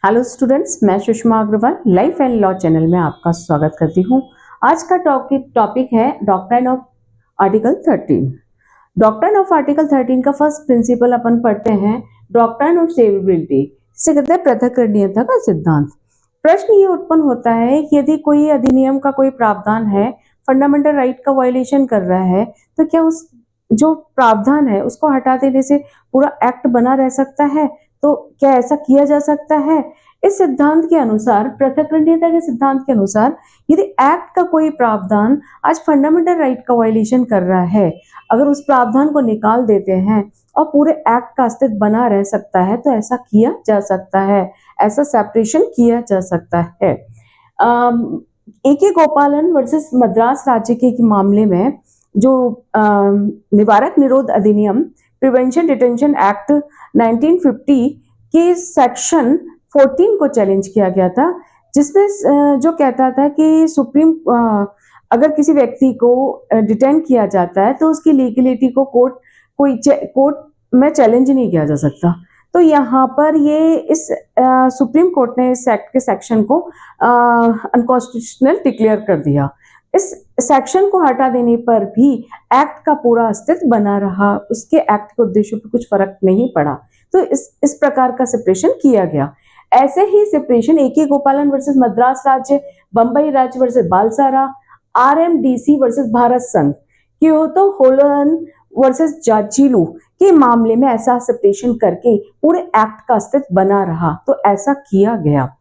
Hello students, मैं Sushma Agarwal life and law channel में आपका स्वागत करती हूँ। आज का टॉपिक है doctrine of article 13। Doctrine of article 13 का फर्स्ट प्रिंसिपल अपन पढ़ते हैं, डॉक्ट्राइन ऑफ सेवरेबिलिटी। इसे कहते हैं पृथक्करणीयता का सिद्धांत। प्रश्न ये उत्पन्न होता है कि यदि कोई अधिनियम का कोई प्रावधान है फंडामेंटल राइट का वायलेशन कर रहा है, तो क्या उस जो प्रावधान है उसको हटा देने से पूरा एक्ट बना रह सकता है? तो क्या ऐसा किया जा सकता है? इस सिद्धांत के अनुसार, पृथक्करणीयता के सिद्धांत के अनुसार, यदि एक्ट का कोई प्रावधान आज फंडामेंटल राइट का वायलेशन कर रहा है, अगर उस प्रावधान को निकाल देते हैं और पूरे एक्ट का अस्तित्व बना रह सकता है, तो ऐसा किया जा सकता है, ऐसा सेपरेशन किया जा सकता है। ए.के. गोपालन वर्सेस मद्रास राज्य के मामले में जो निवारक निरोध अधिनियम प्रिवेंशन डिटेंशन एक्ट 1950 के सेक्शन 14 को चैलेंज किया गया था, जिसमें जो कहता था कि अगर किसी व्यक्ति को डिटेन किया जाता है तो उसकी लीगलिटी को कोर्ट में चैलेंज नहीं किया जा सकता। तो यहाँ पर सुप्रीम कोर्ट ने इस एक्ट के सेक्शन को अनकॉन्स्टिट्यूशनल डिक्लेयर कर दिया। इस सेक्शन को हटा देने पर भी एक्ट का पूरा अस्तित्व बना रहा, उसके एक्ट के उद्देश्यों पर कुछ फर्क नहीं पड़ा। तो इस प्रकार का सेपरेशन किया गया। ऐसे ही सेपरेशन ए.के. गोपालन वर्सेस मद्रास राज्य, बंबई राज्य वर्सेस बालसारा, आरएमडीसी वर्सेस भारत संघ, क्योतो होलन वर्सेस जार्जिलो के मामले में ऐसा सेपरेशन करके पूरे एक्ट का अस्तित्व बना रहा। तो ऐसा किया गया।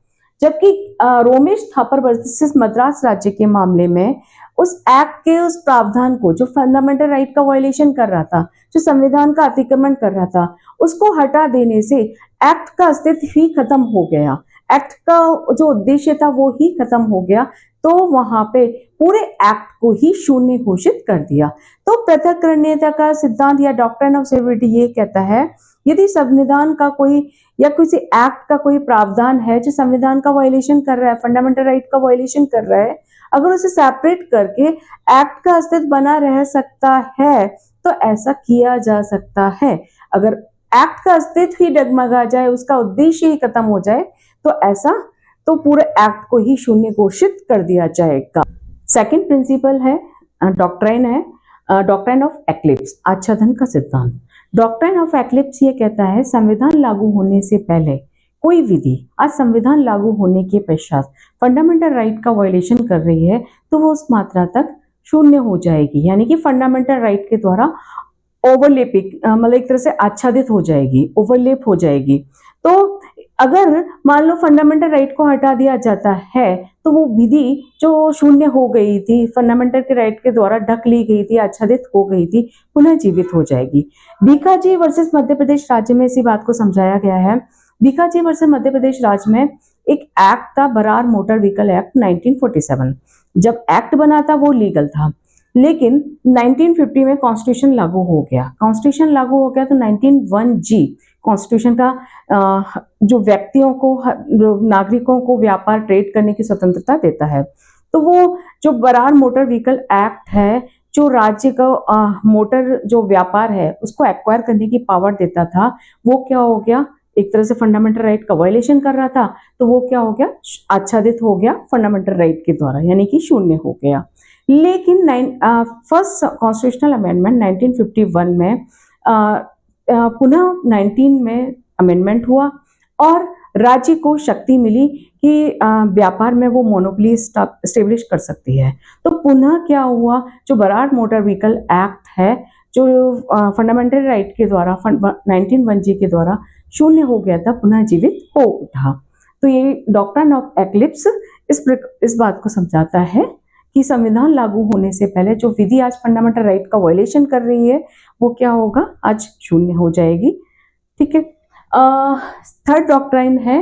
जबकि रोमेश थापर वर्सेस मद्रास राज्य के मामले में उस एक्ट के उस प्रावधान को जो फंडामेंटल राइट का वायलेशन कर रहा था, जो संविधान का अतिक्रमण कर रहा था, उसको हटा देने से एक्ट का अस्तित्व ही खत्म हो गया। एक्ट का जो उद्देश्य था वो ही खत्म हो गया। तो वहां पे पूरे एक्ट को ही शून्य घोषित कर दिया। तो पृथक्करणीयता का सिद्धांत या डॉक्ट्राइन ऑफ सेवरेबिलिटी ये कहता है, यदि संविधान का कोई या किसी एक्ट का कोई प्रावधान है जो संविधान का वायलेशन कर रहा है, फंडामेंटल राइट का वायलेशन कर रहा है, अगर उसे सेपरेट करके एक्ट का अस्तित्व बना रह सकता है, तो ऐसा किया जा सकता है। अगर एक्ट का अस्तित्व ही डगमगा जाए, उसका उद्देश्य ही खत्म हो जाए, तो पूरे एक्ट को ही शून्य घोषित कर दिया जाएगा। सेकंड प्रिंसिपल है डॉक्ट्राइन ऑफ एक्लिप्स, आच्छादन का सिद्धांत। डॉक्ट्राइन ऑफ एक्लिप्स ये कहता है, संविधान लागू होने से पहले कोई विधि आज संविधान लागू होने के पश्चात फंडामेंटल राइट का वायलेशन कर रही है, तो वो उस मात्रा तक शून्य हो जाएगी, यानी कि फंडामेंटल राइट के द्वारा ओवरलेपिंग, मतलब एक तरह से आच्छादित हो जाएगी, ओवरलेप हो जाएगी। तो अगर मान लो फंडामेंटल राइट को हटा दिया जाता है, तो वो विधि जो शून्य हो गई थी, फंडामेंटल के राइट के द्वारा ढक ली गई थी, आच्छादित हो गई थी, पुनः जीवित हो जाएगी। बीकाजी वर्सेस मध्य प्रदेश राज्य में इसी बात को समझाया गया है। बीकाजी वर्सेस मध्य प्रदेश राज्य में एक एक्ट था, बरार मोटर व्हीकल एक्ट 1947। जब एक्ट बना था वो लीगल था, लेकिन 1950 में कॉन्स्टिट्यूशन लागू हो गया। कॉन्स्टिट्यूशन लागू हो गया तो 1901G कॉन्स्टिट्यूशन का जो व्यक्तियों को, नागरिकों को व्यापार ट्रेड करने की स्वतंत्रता देता है। तो वो जो बरार मोटर व्हीकल एक्ट है, जो राज्य का मोटर जो व्यापार है उसको एक्वायर करने की पावर देता था, वो क्या हो गया, एक तरह से फंडामेंटल राइट का वायलेशन कर रहा था, तो वो क्या हो गया, आच्छादित हो गया फंडामेंटल राइट के द्वारा, यानी कि शून्य हो गया। लेकिन फर्स्ट कॉन्स्टिट्यूशनल अमेंडमेंट 1951 में पुनः 19 में अमेंडमेंट हुआ और राज्य को शक्ति मिली कि व्यापार में वो मोनोपोली स्टेब्लिश कर सकती है। तो पुनः क्या हुआ, जो बरार मोटर व्हीकल एक्ट है, जो फंडामेंटल राइट के द्वारा 1901G के द्वारा शून्य हो गया था, पुनः जीवित हो उठा। तो ये डॉक्ट्राइन ऑफ एक्लिप्स इस बात को समझाता है कि संविधान लागू होने से पहले जो विधि आज फंडामेंटल राइट का वायलेशन कर रही है, वो क्या होगा, आज शून्य हो जाएगी। ठीक है। थर्ड डॉक्ट्राइन है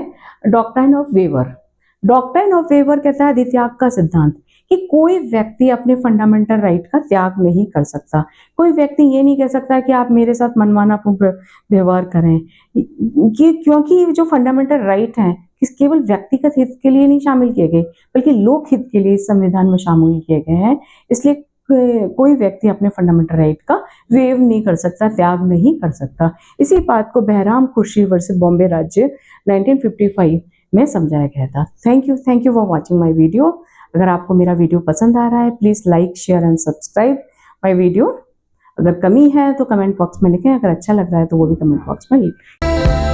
doctrine of waiver. Doctrine of waiver कहता है अधित्याग का सिद्धांत, कि कोई व्यक्ति अपने फंडामेंटल राइट का त्याग नहीं कर सकता। कोई व्यक्ति ये नहीं कह सकता कि आप मेरे साथ मनमाना व्यवहार करें, क्योंकि जो फंडामेंटल राइट हैं केवल व्यक्तिगत हित के लिए नहीं शामिल किए गए, बल्कि लोक हित के लिए संविधान में शामिल किए गए हैं। इसलिए कोई व्यक्ति अपने फंडामेंटल राइट का वेव नहीं कर सकता, त्याग नहीं कर सकता। इसी बात को बहराम खुर्शीद वर्सेस बॉम्बे राज्य 1955 में समझाया गया था। Thank you for watching my video. अगर आपको मेरा वीडियो पसंद आ रहा है, please like, share and subscribe my video. अगर कमी है तो कमेंट बॉक्स में लिखें, अगर अच्छा लग रहा है तो वो भी कमेंट बॉक्स में लिखें।